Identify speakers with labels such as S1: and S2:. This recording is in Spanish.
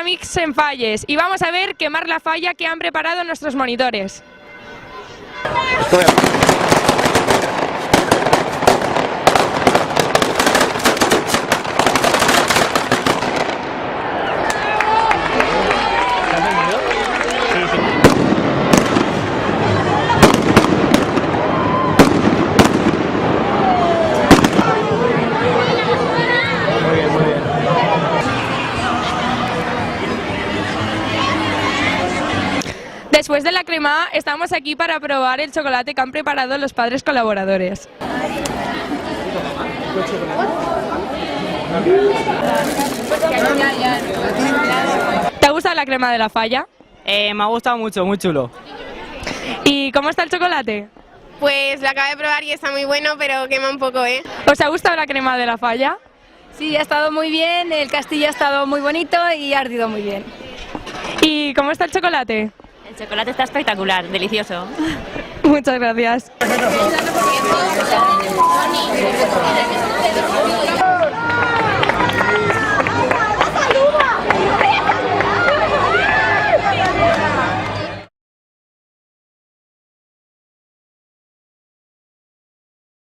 S1: Mix en Falles y vamos a ver quemar la falla que han preparado nuestros monitores. Después de la crema, estamos aquí para probar el chocolate que han preparado los padres colaboradores. ¿Te ha gustado la crema de la falla?
S2: Me ha gustado mucho, muy chulo.
S1: ¿Y cómo está el chocolate?
S3: Pues lo acabo de probar y está muy bueno, pero quema un poco, ¿eh?
S1: ¿Os ha gustado la crema de la falla?
S4: Sí, ha estado muy bien, el castillo ha estado muy bonito y ha ardido muy bien.
S1: ¿Y cómo está el chocolate?
S5: El chocolate está espectacular, delicioso.
S1: Muchas gracias.